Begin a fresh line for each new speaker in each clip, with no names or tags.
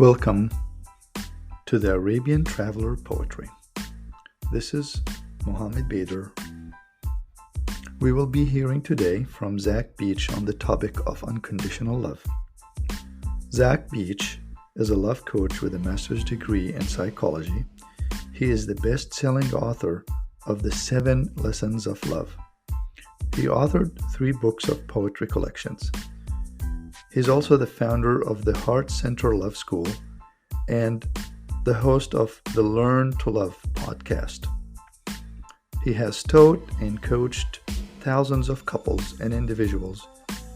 Welcome to the Arabian Traveler Poetry. This is Mohammed Bader. We will be hearing today from Zach Beach on the topic of unconditional love. Zach Beach is a love coach with a master's degree in psychology. He is the best-selling author of The 7 Lessons of Love. He authored 3 books of poetry collections. He's also the founder of the Heart Center Love School and the host of the Learn to Love podcast. He has taught and coached thousands of couples and individuals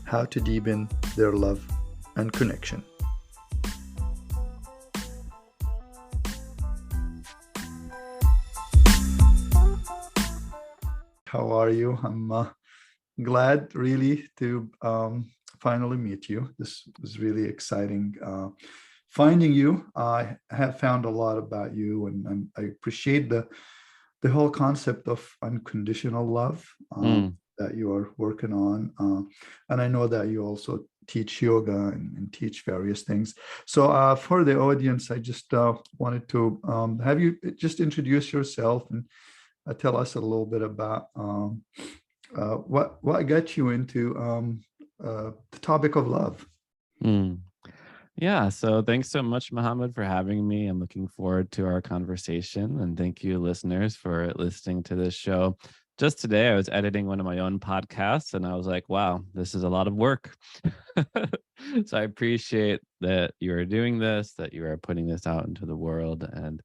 how to deepen their love and connection. How are you? I'm glad really to finally meet you. This was really exciting. Finding you, I have found a lot about you, and I appreciate the whole concept of unconditional love that you are working on. And I know that you also teach yoga and teach various things. So for the audience, I just wanted to have you just introduce yourself and tell us a little bit about what got you into the topic of love.
Yeah, so thanks so much, Mohammed, for having me. I'm looking forward to our conversation, and thank you, listeners, for listening to this show. Just today, I was editing one of my own podcasts, and I was like, wow, this is a lot of work. So I appreciate that you are doing this, that you are putting this out into the world, and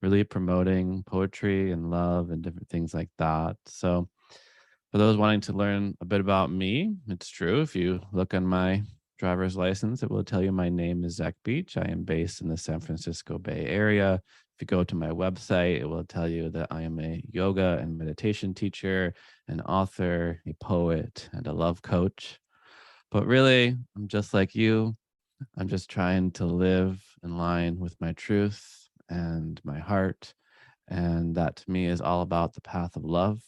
really promoting poetry and love and different things like that. So for those wanting to learn a bit about me, it's true. If you look on my driver's license, it will tell you my name is Zach Beach. I am based in the San Francisco Bay Area. If you go to my website, it will tell you that I am a yoga and meditation teacher, an author, a poet, and a love coach. But really, I'm just like you. I'm just trying to live in line with my truth and my heart. And that to me is all about the path of love.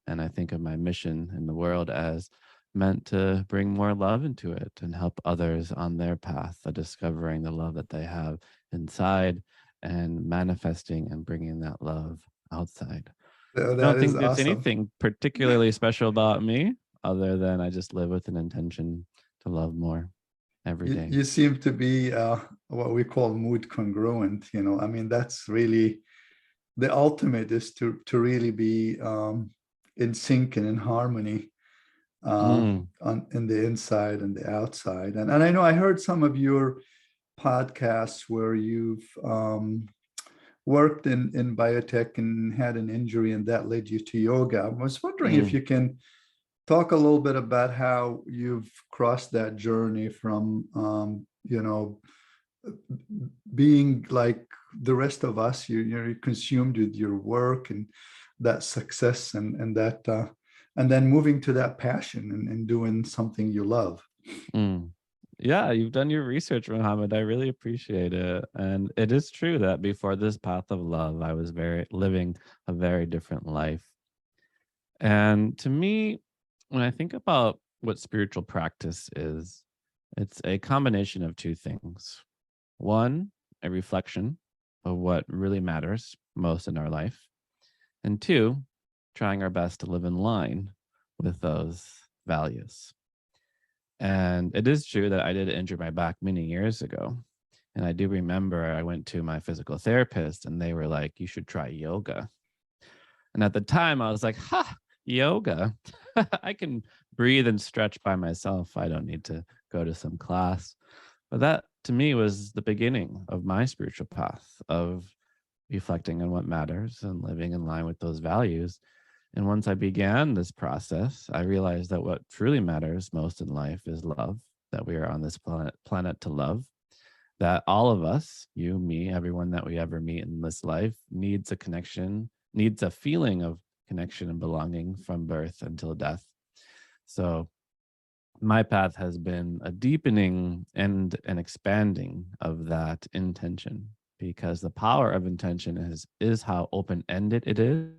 And I think of my mission in the world as meant to bring more love into it and help others on their path of discovering the love that they have inside and manifesting and bringing that love outside.
So
I
that
don't
is
think there's
awesome.
anything particularly special about me other than I just live with an intention to love more every day.
You seem to be what we call mood congruent. I mean, that's really the ultimate, is to really be in sync and in harmony
Mm,
in the inside and the outside. And I know I heard some of your podcasts where you've worked in biotech and had an injury, and that led you to yoga. I was wondering if
mm.
you can talk a little bit about how you've crossed that journey from being like the rest of us. You're consumed with your work and that success and that and then moving to that passion and doing something you love.
Mm. Yeah, you've done your research, Mohammed. I really appreciate it. And it is true that before this path of love, I was very living a very different life. And to me, when I think about what spiritual practice is, it's a combination of 2 things. One, a reflection of what really matters most in our life. And 2, trying our best to live in line with those values. And it is true that I did injure my back many years ago. And I do remember I went to my physical therapist and they were like, you should try yoga. And at the time I was like, ha, yoga. I can breathe and stretch by myself. I don't need to go to some class. But that to me was the beginning of my spiritual path of reflecting on what matters and living in line with those values. And once I began this process, I realized that what truly matters most in life is love, that we are on this planet to love, that all of us, you, me, everyone that we ever meet in this life needs a connection, needs a feeling of connection and belonging from birth until death. So my path has been a deepening and an expanding of that intention, because the power of intention is how open-ended it is.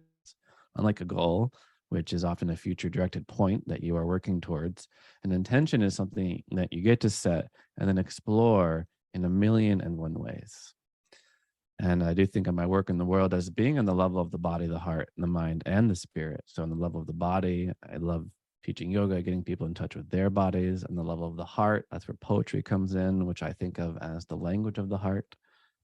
Unlike a goal, which is often a future directed point that you are working towards, an intention is something that you get to set and then explore in a million and one ways. And I do think of my work in the world as being on the level of the body, the heart, and the mind, and the spirit. So on the level of the body, I love teaching yoga, getting people in touch with their bodies. On the level of the heart, that's where poetry comes in, which I think of as the language of the heart.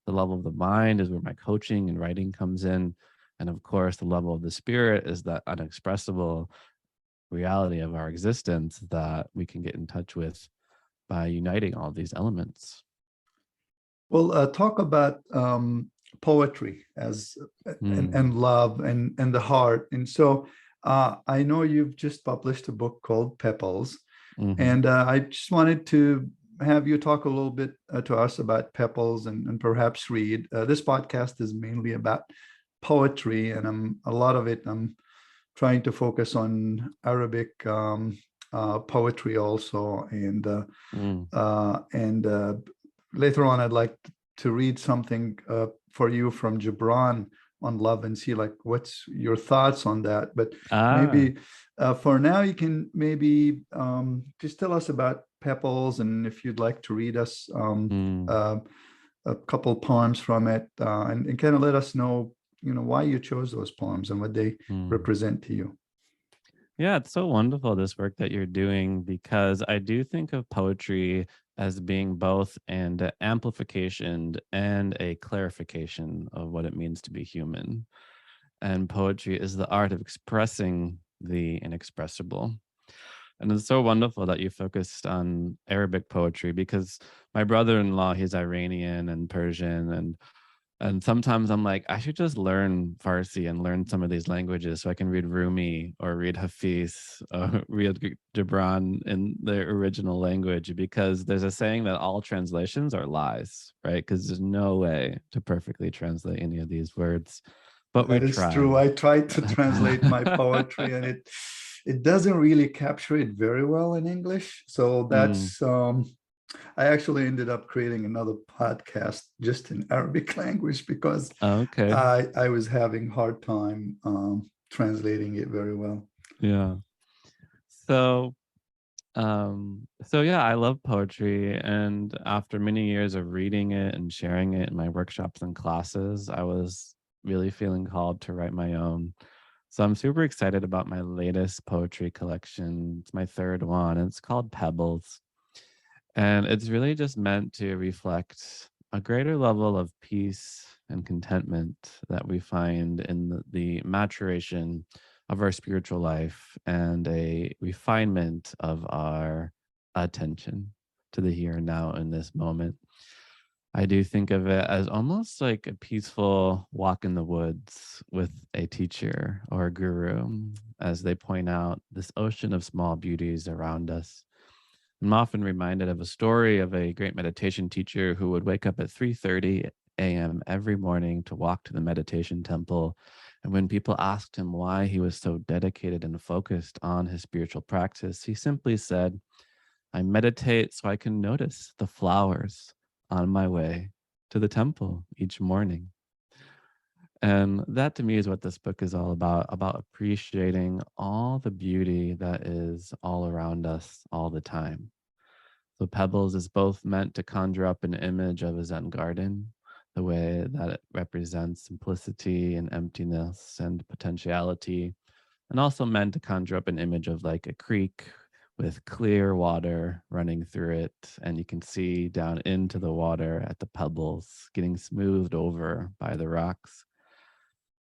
The level of the mind is where my coaching and writing comes in. And of course, the level of the spirit is that unexpressible reality of our existence that we can get in touch with by uniting all these elements.
Well, talk about poetry as and love and the heart. And so I know you've just published a book called Pebbles, and I just wanted to have you talk a little bit to us about Pebbles and perhaps read. This podcast is mainly about poetry, and a lot of it I'm trying to focus on Arabic poetry also, and later on, I'd like to read something for you from Gibran on love and see like what's your thoughts on that. But maybe for now, you can maybe just tell us about Pebbles, and if you'd like to read us a couple poems from it, and kind of let us know, why you chose those poems and what they represent to you.
Yeah, it's so wonderful, this work that you're doing, because I do think of poetry as being both an amplification and a clarification of what it means to be human. And poetry is the art of expressing the inexpressible. And it's so wonderful that you focused on Arabic poetry, because my brother-in-law, he's Iranian and Persian, and sometimes I'm like, I should just learn Farsi and learn some of these languages so I can read Rumi or read Hafiz or read Gibran in their original language, because there's a saying that all translations are lies, right? Because there's no way to perfectly translate any of these words, but we try.
That is true. I tried to translate my poetry, and it doesn't really capture it very well in English. So that's I actually ended up creating another podcast just in Arabic language because I was having a hard time translating it very well.
Yeah. So yeah, I love poetry, and after many years of reading it and sharing it in my workshops and classes, I was really feeling called to write my own. So I'm super excited about my latest poetry collection. It's my third one, and it's called Pebbles. And it's really just meant to reflect a greater level of peace and contentment that we find in the maturation of our spiritual life and a refinement of our attention to the here and now in this moment. I do think of it as almost like a peaceful walk in the woods with a teacher or a guru, as they point out this ocean of small beauties around us. I'm often reminded of a story of a great meditation teacher who would wake up at 3:30 a.m. every morning to walk to the meditation temple. And when people asked him why he was so dedicated and focused on his spiritual practice, he simply said, I meditate so I can notice the flowers on my way to the temple each morning. And that to me is what this book is all about appreciating all the beauty that is all around us all the time. So Pebbles is both meant to conjure up an image of a Zen garden, the way that it represents simplicity and emptiness and potentiality, and also meant to conjure up an image of like a creek with clear water running through it, and you can see down into the water at the pebbles getting smoothed over by the rocks.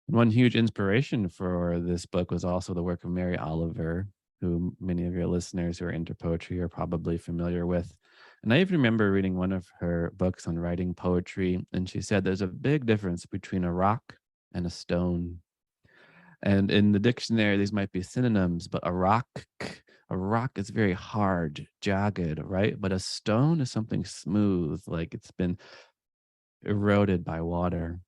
And one huge inspiration for this book was also the work of Mary Oliver, who many of your listeners who are into poetry are probably familiar with. And I even remember reading one of her books on writing poetry, and she said there's a big difference between a rock and a stone. And in the dictionary, these might be synonyms, but a rock is very hard, jagged, right? But a stone is something smooth, like it's been eroded by water.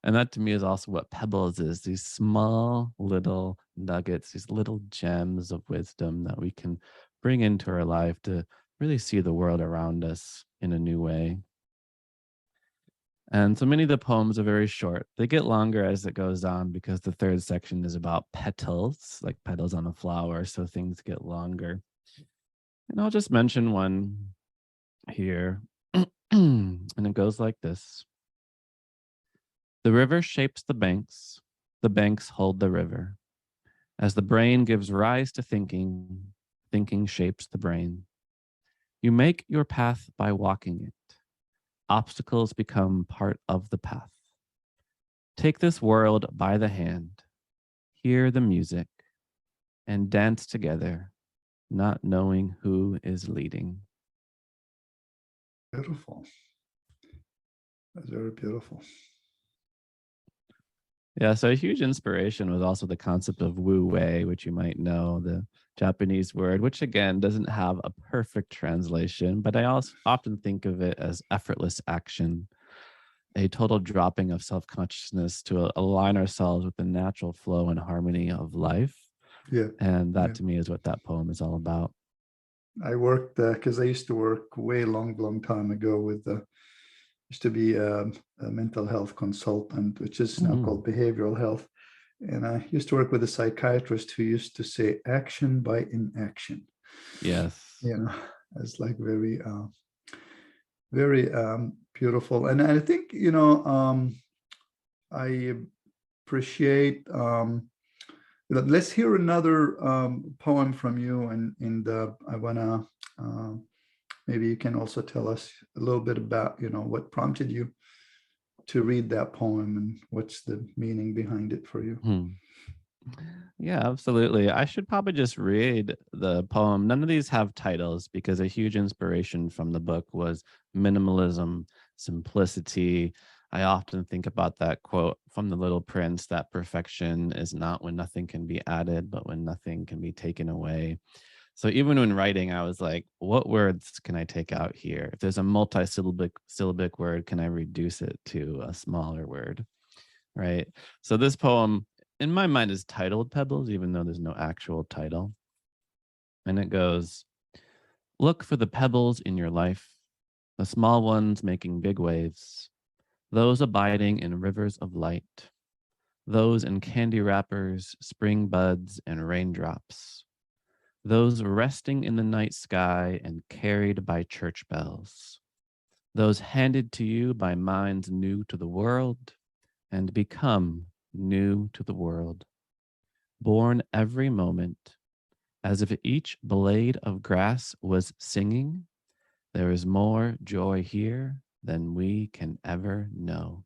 And that to me is also what Pebbles is, these small little nuggets, these little gems of wisdom that we can bring into our life to really see the world around us in a new way. And so many of the poems are very short. They get longer as it goes on because the third section is about petals, like petals on a flower. So things get longer. And I'll just mention one here. And it goes like this. The river shapes the banks hold the river. As the brain gives rise to thinking, thinking shapes the brain. You make your path by walking it. Obstacles become part of the path. Take this world by the hand, hear the music, and dance together, not knowing who is leading.
Beautiful. That's very beautiful.
Yeah, so a huge inspiration was also the concept of wu wei, which you might know, the Japanese word, which again doesn't have a perfect translation, but I also often think of it as effortless action, a total dropping of self consciousness to align ourselves with the natural flow and harmony of life.
Yeah.
And that
Yeah.
to me is what that poem is all about.
I worked because I used to work way long time ago with used to be a mental health consultant, which is now
Mm-hmm.
called behavioral health. And I used to work with a psychiatrist who used to say action by inaction.
Yes.
You know, it's like very beautiful. And I think, I appreciate, let's hear another poem from you. And I want to, maybe you can also tell us a little bit about, what prompted you to read that poem and what's the meaning behind it for you.
Hmm. Yeah, absolutely. I should probably just read the poem. None of these have titles because a huge inspiration from the book was minimalism, simplicity. I often think about that quote from The Little Prince that perfection is not when nothing can be added, but when nothing can be taken away. So even when writing, I was like, what words can I take out here? If there's a multi-syllabic word, can I reduce it to a smaller word? Right. So this poem, in my mind, is titled Pebbles, even though there's no actual title. And it goes, look for the pebbles in your life, the small ones making big waves, those abiding in rivers of light, those in candy wrappers, spring buds, and raindrops, those resting in the night sky and carried by church bells, those handed to you by minds new to the world and become new to the world, born every moment, as if each blade of grass was singing, there is more joy here than we can ever know.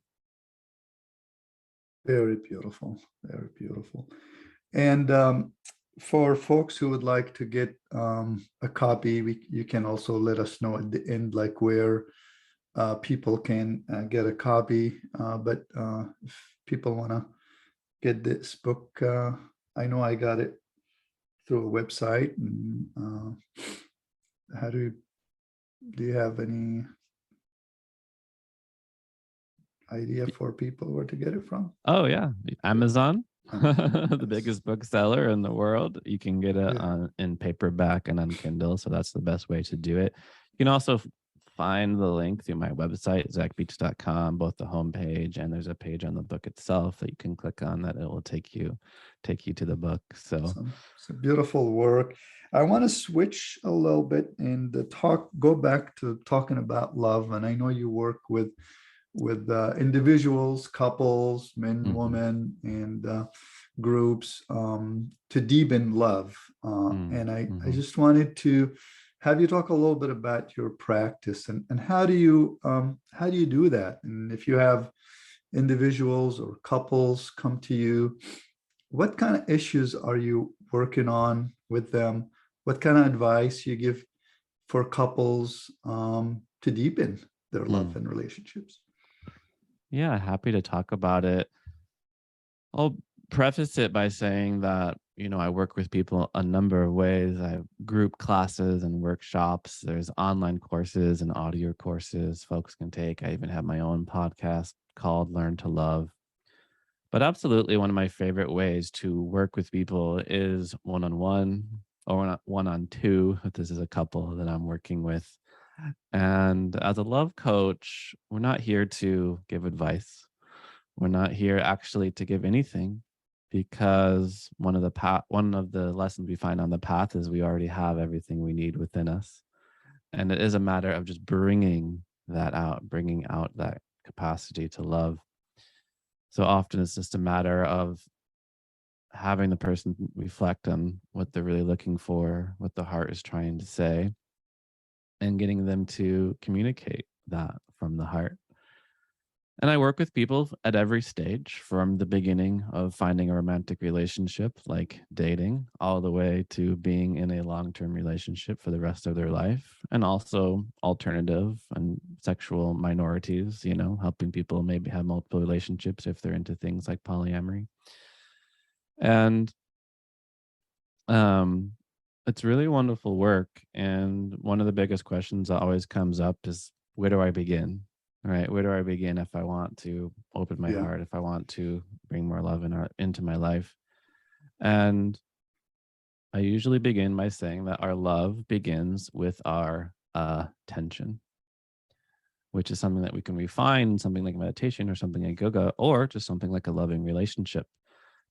Very beautiful, very beautiful. And for folks who would like to get a copy, you can also let us know at the end, like where people can get a copy. But if people want to get this book, I know I got it through a website. And how do you have any idea for people where to get it from?
Oh, yeah. Amazon, the
Yes.
biggest bookseller in the world. You can get it
Yeah.
in paperback and on Kindle. So that's the best way to do it. You can also find the link through my website, zachbeach.com, both the homepage and there's a page on the book itself that you can click on that it will take you to the book. So
It's a beautiful work. I want to switch a little bit and go back to talking about love. And I know you work with individuals, couples, men,
mhm,
women, and groups to deepen love. And I
mhm.
just wanted to have you talk a little bit about your practice and how do you do that? And if you have individuals or couples come to you, what kind of issues are you working on with them? What kind of advice you give for couples to deepen their love
Mm.
and relationships?
Yeah, happy to talk about it. I'll preface it by saying that, I work with people a number of ways. I have group classes and workshops. There's online courses and audio courses folks can take. I even have my own podcast called Learn to Love. But absolutely, one of my favorite ways to work with people is one on one or one on two, if this is a couple that I'm working with. And as a love coach, we're not here to give advice. We're not here actually to give anything because one of the lessons we find on the path is we already have everything we need within us. And it is a matter of just bringing that out, bringing out that capacity to love. So often it's just a matter of having the person reflect on what they're really looking for, what the heart is trying to say, and getting them to communicate that from the heart. And I work with people at every stage, from the beginning of finding a romantic relationship, like dating, all the way to being in a long term relationship for the rest of their life, and also alternative and sexual minorities, helping people maybe have multiple relationships if they're into things like polyamory. And um, it's really wonderful work. And one of the biggest questions that always comes up is, where do I begin? Right? Where do I begin if I want to open my
Yeah.
heart, if I want to bring more love into my life? And I usually begin by saying that our love begins with our attention, which is something that we can refine, something like meditation or something like yoga, or just something like a loving relationship.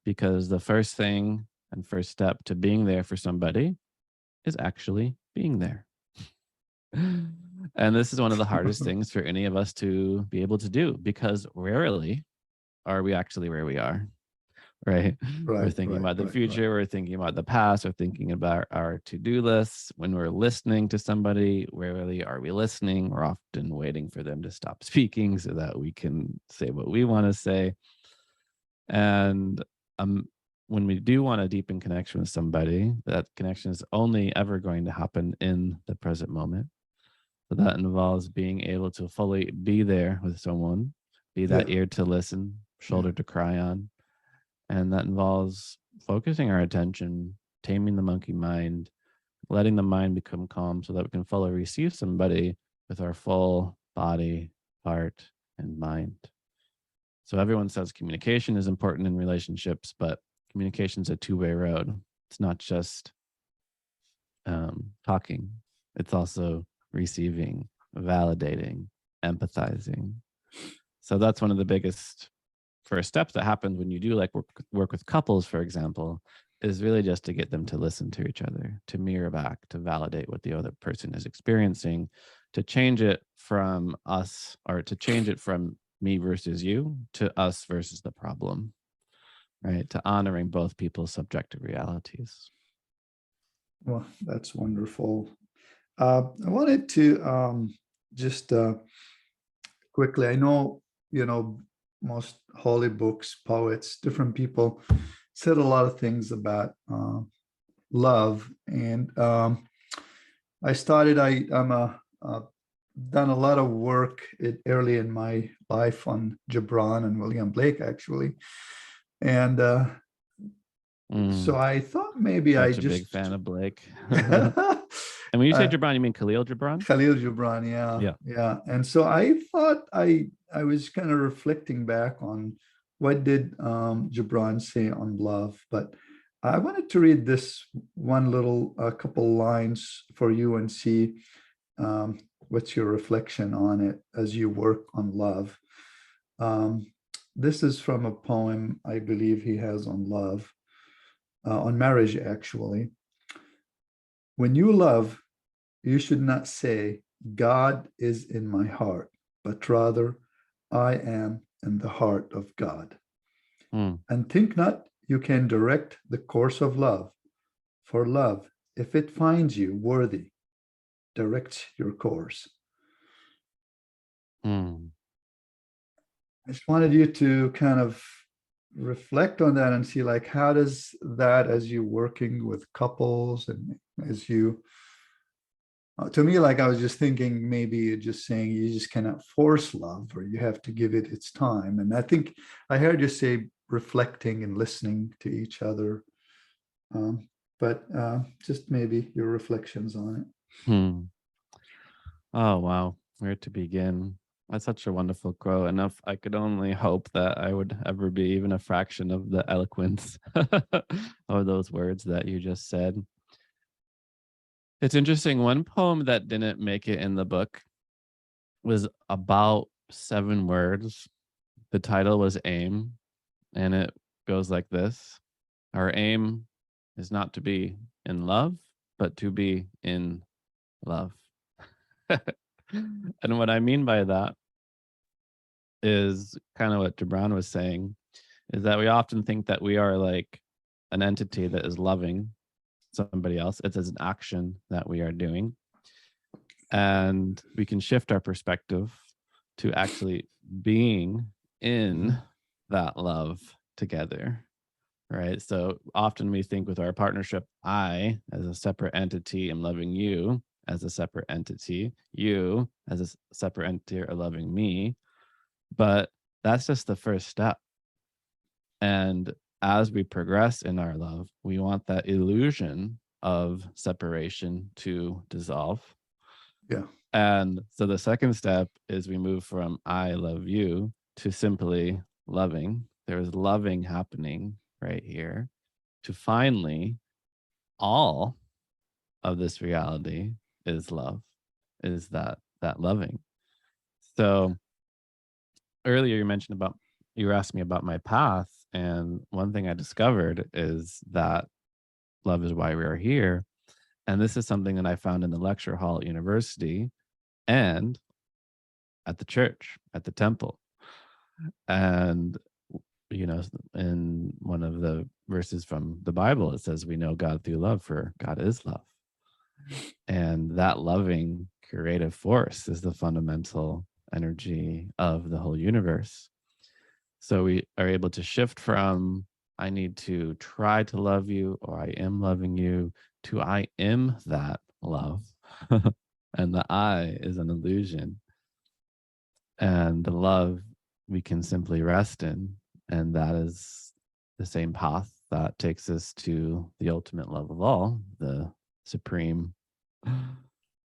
Because the first thing and first step to being there for somebody is actually being there. And this is one of the hardest things for any of us to be able to do, because rarely are we actually where we are, right? We're
Right,
thinking
right,
about the
right, right.
future, we're thinking about the past, we're thinking about our to-do lists. When we're listening to somebody, rarely are we listening. We're often waiting for them to stop speaking so that we can say what we want to say. And when we do want to deepen connection with somebody, that connection is only ever going to happen in the present moment. So that involves being able to fully be there with someone, be
Yeah,
that ear to listen,
yeah,
shoulder to cry on. And that involves focusing our attention, taming the monkey mind, letting the mind become calm so that we can fully receive somebody with our full body, heart, and mind. So everyone says communication is important in relationships, but communication is a two-way road. It's not just talking. It's also receiving, validating, empathizing. So that's one of the biggest first steps that happens when you do like work with couples, for example, is really just to get them to listen to each other, to mirror back, to validate what the other person is experiencing, to change it from us, or to change it from me versus you to us versus the problem, right? To honoring both people's subjective realities.
well, that's wonderful. I wanted to just quickly, I know, most holy books, poets, different people said a lot of things about love. And I'm done a lot of work early in my life on Gibran and William Blake, actually. And so I thought maybe I
Such a big
just
fan of Blake. And when you say Gibran, you mean Khalil Gibran?
Khalil Gibran, yeah,
Yeah.
yeah. And so I thought I was kind of reflecting back on what did Gibran say on love, but I wanted to read this one little couple lines for you and see what's your reflection on it as you work on love. Um, this is from a poem I believe he has on love, on marriage, actually. When you love, you should not say, God is in my heart, but rather, I am in the heart of God.
Mm.
And think not you can direct the course of love, for love, if it finds you worthy, directs your course.
Mm.
I just wanted you to kind of reflect on that and see, like, how does that, as you working with couples and as you to me, like, I was just thinking maybe you're just saying you just cannot force love, or you have to give it its time. And I think I heard you say reflecting and listening to each other. But just maybe your reflections on it.
Hmm. Oh, wow. Where to begin? That's such a wonderful quote. Enough. I could only hope that I would ever be even a fraction of the eloquence of those words that you just said. It's interesting. One poem that didn't make it in the book was about 7 words. The title was Aim, and it goes like this: Our aim is not to be in love, but to be in love. And what I mean by that is kind of what Gibran was saying, is that we often think that we are like an entity that is loving somebody else. It's as an action that we are doing. And we can shift our perspective to actually being in that love together. Right. So often we think with our partnership, I, as a separate entity, am loving you as a separate entity. You, as a separate entity, are loving me. But that's just the first step. And as we progress in our love, we want that illusion of separation to dissolve.
Yeah.
And so the second step is we move from I love you to simply loving. There's loving happening right here to finally all of this reality is love, is that loving. So earlier you asked me about my path, and one thing I discovered is that love is why we are here. And this is something that I found in the lecture hall at university and at the church, at the temple. And in one of the verses from the Bible, it says, we know God through love, for God is love. And that loving creative force is the fundamental energy of the whole universe. So we are able to shift from I need to try to love you, or I am loving you, to I am that love. And the I is an illusion. And the love we can simply rest in. And that is the same path that takes us to the ultimate love of all, the supreme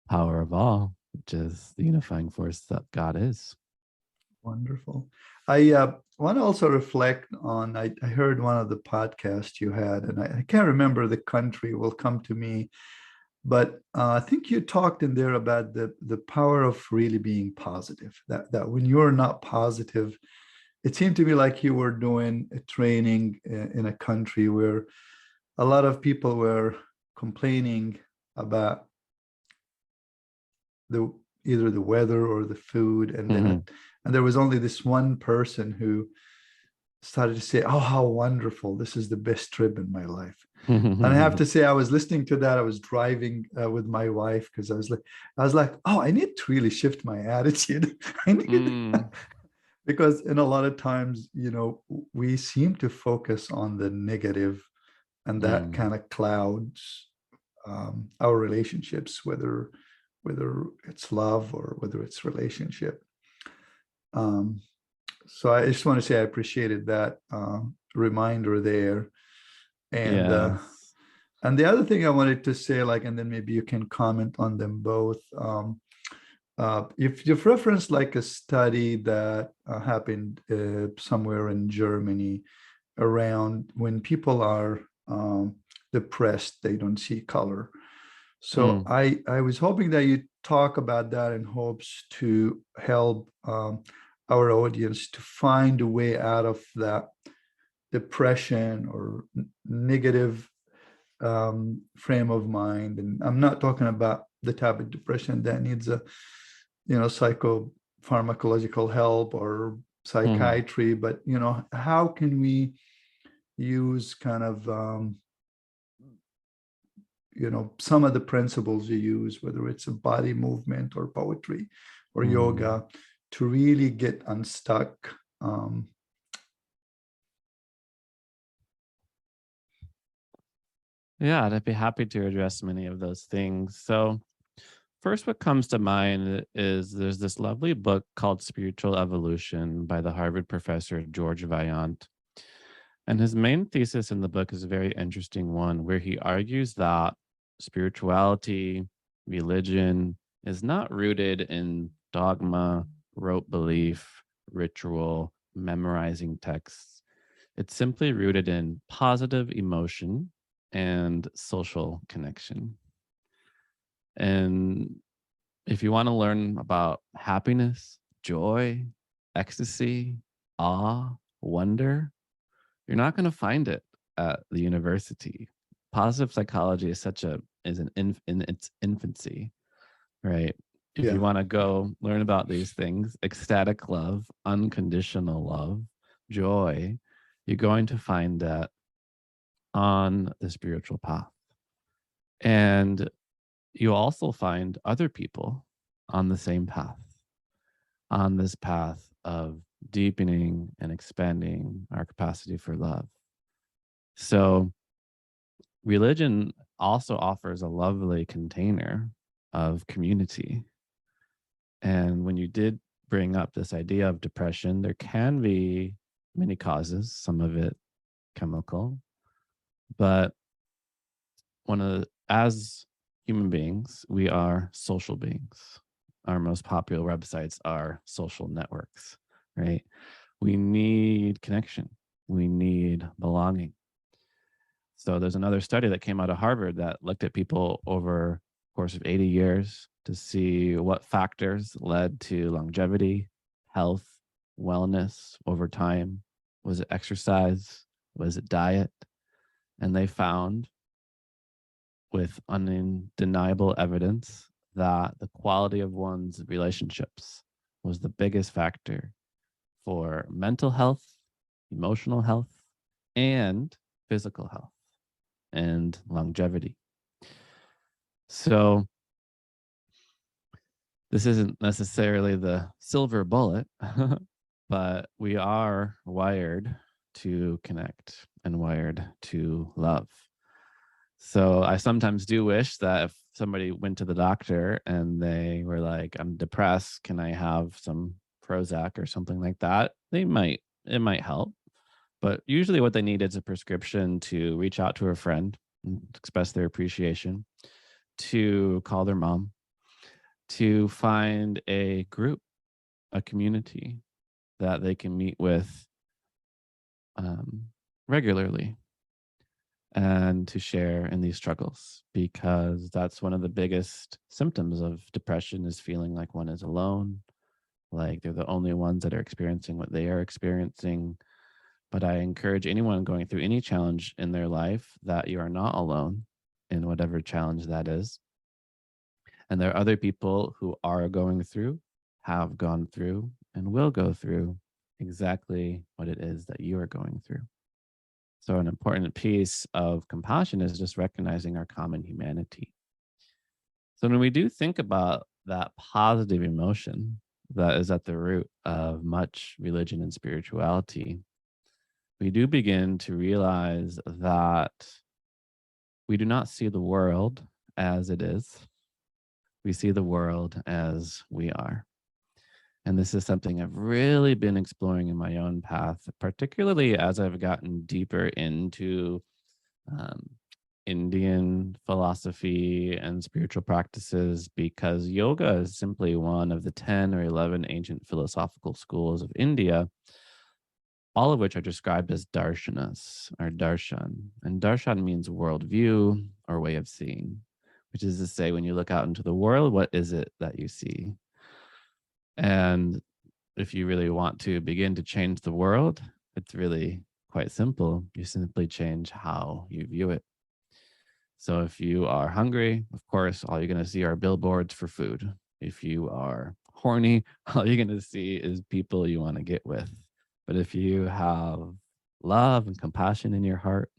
power of all, which is the unifying force that God is.
Wonderful. I want to also reflect on, I heard one of the podcasts you had, and I can't remember the country, will come to me, but I think you talked in there about the power of really being positive, that when you're not positive, it seemed to me like you were doing a training in a country where a lot of people were complaining about either the weather or the food, and then and there was only this one person who started to say, oh, how wonderful, this is the best trip in my life. And I have to say, I was listening to that, I was driving with my wife, because I was like, oh, I need to really shift my attitude. I need because in a lot of times, we seem to focus on the negative, and that kind of clouds our relationships, whether it's love or whether it's relationship. So I just want to say I appreciated that reminder there. And
Yes.
and the other thing I wanted to say, like, and then maybe you can comment on them both. If you've referenced like a study that happened somewhere in Germany around when people are depressed, they don't see color. So I was hoping that you talk about that in hopes to help our audience to find a way out of that depression or negative frame of mind. And I'm not talking about the type of depression that needs a psychopharmacological help or psychiatry, but how can we use kind of some of the principles you use, whether it's a body movement or poetry or yoga, to really get unstuck.
Yeah, I'd be happy to address many of those things. So first, what comes to mind is there's this lovely book called Spiritual Evolution by the Harvard professor George Vaillant. And his main thesis in the book is a very interesting one, where he argues that spirituality, religion, is not rooted in dogma, rote belief, ritual, memorizing texts. It's simply rooted in positive emotion and social connection. And if you want to learn about happiness, joy, ecstasy, awe, wonder, you're not going to find it at the university. Positive psychology is in its infancy, right? If you want to go learn about these things, ecstatic love, unconditional love, joy, you're going to find that on the spiritual path. And you also find other people on the same path, on this path of deepening and expanding our capacity for love. So, religion also offers a lovely container of community. And when you did bring up this idea of depression, there can be many causes, some of it chemical, but as human beings, we are social beings. Our most popular websites are social networks, right? We need connection. We need belonging. So there's another study that came out of Harvard that looked at people over the course of 80 years to see what factors led to longevity, health, wellness over time. Was it exercise? Was it diet? And they found with undeniable evidence that the quality of one's relationships was the biggest factor for mental health, emotional health, and physical health and longevity. So this isn't necessarily the silver bullet, but we are wired to connect and wired to love. So I sometimes do wish that if somebody went to the doctor and they were like, I'm depressed, can I have some Prozac or something like that? It might help. But usually what they need is a prescription to reach out to a friend and express their appreciation, to call their mom, to find a group, a community that they can meet with regularly and to share in these struggles, because that's one of the biggest symptoms of depression is feeling like one is alone, like they're the only ones that are experiencing what they are experiencing. But I encourage anyone going through any challenge in their life that you are not alone in whatever challenge that is. And there are other people who are going through, have gone through, and will go through exactly what it is that you are going through. So, an important piece of compassion is just recognizing our common humanity. So, when we do think about that positive emotion that is at the root of much religion and spirituality, we do begin to realize that we do not see the world as it is. We see the world as we are. And this is something I've really been exploring in my own path, particularly as I've gotten deeper into um, Indian philosophy and spiritual practices, because yoga is simply one of the 10 or 11 ancient philosophical schools of India, all of which are described as darshanas or darshan. And darshan means worldview or way of seeing, which is to say, when you look out into the world, what is it that you see? And if you really want to begin to change the world, it's really quite simple. You simply change how you view it. So if you are hungry, of course, all you're going to see are billboards for food. If you are horny, all you're going to see is people you want to get with. But if you have love and compassion in your heart,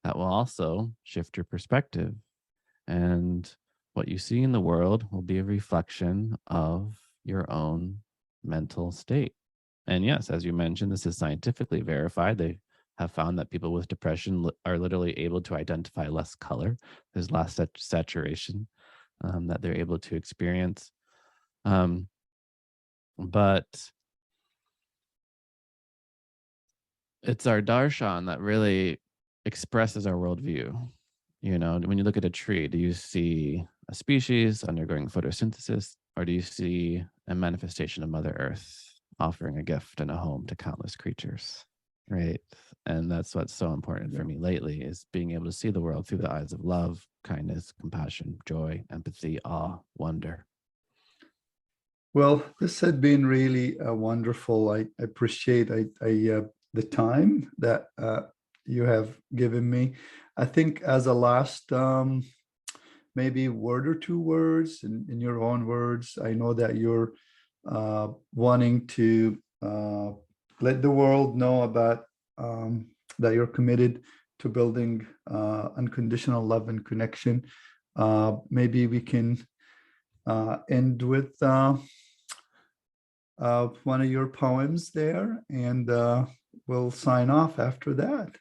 that will also shift your perspective. And what you see in the world will be a reflection of your own mental state. And yes, as you mentioned, this is scientifically verified. They have found that people with depression are literally able to identify less color. There's less saturation that they're able to experience. But it's our darshan that really expresses our worldview. You know, when you look at a tree, do you see a species undergoing photosynthesis, or do you see a manifestation of Mother Earth offering a gift and a home to countless creatures? Right. And that's what's so important for me lately, is being able to see the world through the eyes of love, kindness, compassion, joy, empathy, awe, wonder.
Well, this had been really wonderful. I appreciate the time that you have given me. I think as a last maybe word or two words in your own words. I know that you're wanting to let the world know about that you're committed to building unconditional love and connection. Maybe we can end with one of your poems there, and we'll sign off after that.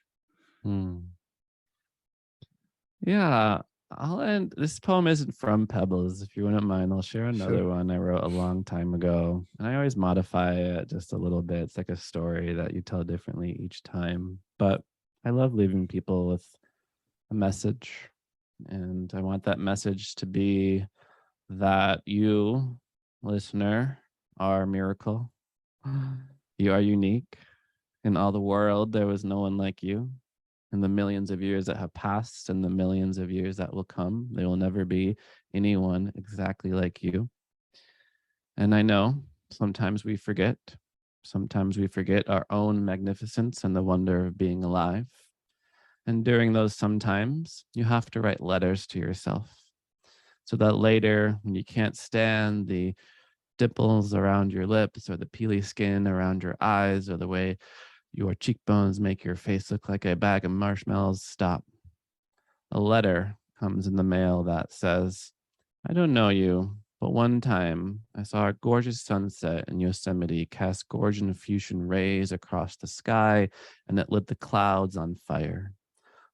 Yeah, I'll end. This poem isn't from Pebbles. If you wouldn't mind, I'll share another one I wrote a long time ago. And I always modify it just a little bit. It's like a story that you tell differently each time. But I love leaving people with a message. And I want that message to be that you, listener, are a miracle. You are unique. In all the world, there was no one like you. In the millions of years that have passed and the millions of years that will come, there will never be anyone exactly like you. And I know sometimes we forget. Sometimes we forget our own magnificence and the wonder of being alive. And during those sometimes, you have to write letters to yourself so that later, when you can't stand the dimples around your lips or the peely skin around your eyes or the way your cheekbones make your face look like a bag of marshmallows, stop. A letter comes in the mail that says, I don't know you, but one time I saw a gorgeous sunset in Yosemite cast gorgeous fusion rays across the sky, and it lit the clouds on fire.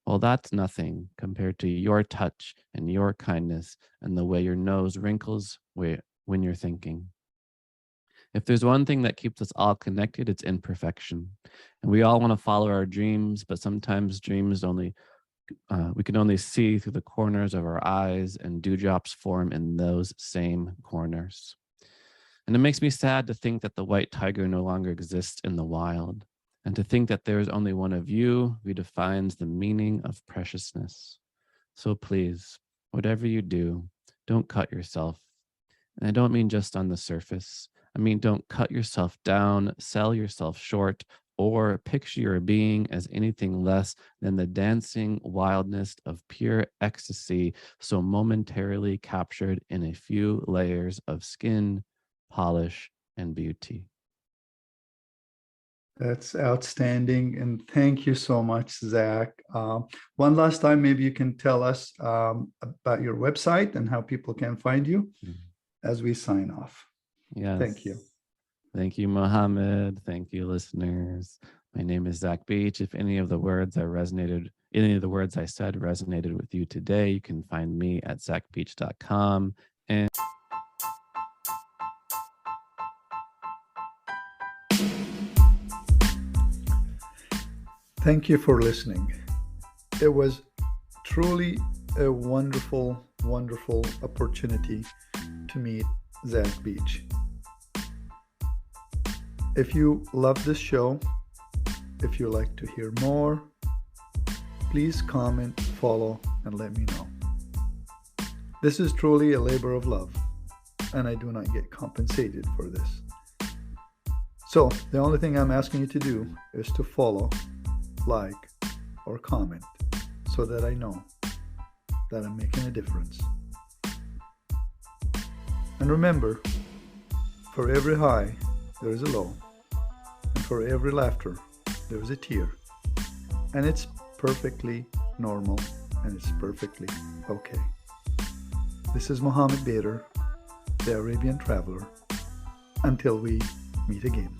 Well, that's nothing compared to your touch and your kindness and the way your nose wrinkles when you're thinking. If there's one thing that keeps us all connected, it's imperfection. And we all want to follow our dreams, but sometimes dreams we can only see through the corners of our eyes, and dewdrops form in those same corners. And it makes me sad to think that the white tiger no longer exists in the wild, and to think that there is only one of you who defines the meaning of preciousness. So please, whatever you do, don't cut yourself. And I don't mean just on the surface. I mean, don't cut yourself down, sell yourself short, or picture your being as anything less than the dancing wildness of pure ecstasy, so momentarily captured in a few layers of skin, polish, and beauty.
That's outstanding. And thank you so much, Zach. One last time, maybe you can tell us about your website and how people can find you as we sign off.
Yes.
Thank you.
Thank you, Mohammed. Thank you, listeners. My name is Zach Beach. If any of the words I said resonated with you today, you can find me at zachbeach.com. And
thank you for listening. It was truly a wonderful, wonderful opportunity to meet Zach Beach. If you love this show, if you like to hear more, please comment, follow, and let me know. This is truly a labor of love, and I do not get compensated for this. So the only thing I'm asking you to do is to follow, like, or comment so that I know that I'm making a difference. And remember, for every high, there is a low, and for every laughter, there is a tear. And it's perfectly normal, and it's perfectly okay. This is Mohammed Bader, the Arabian Traveler. Until we meet again.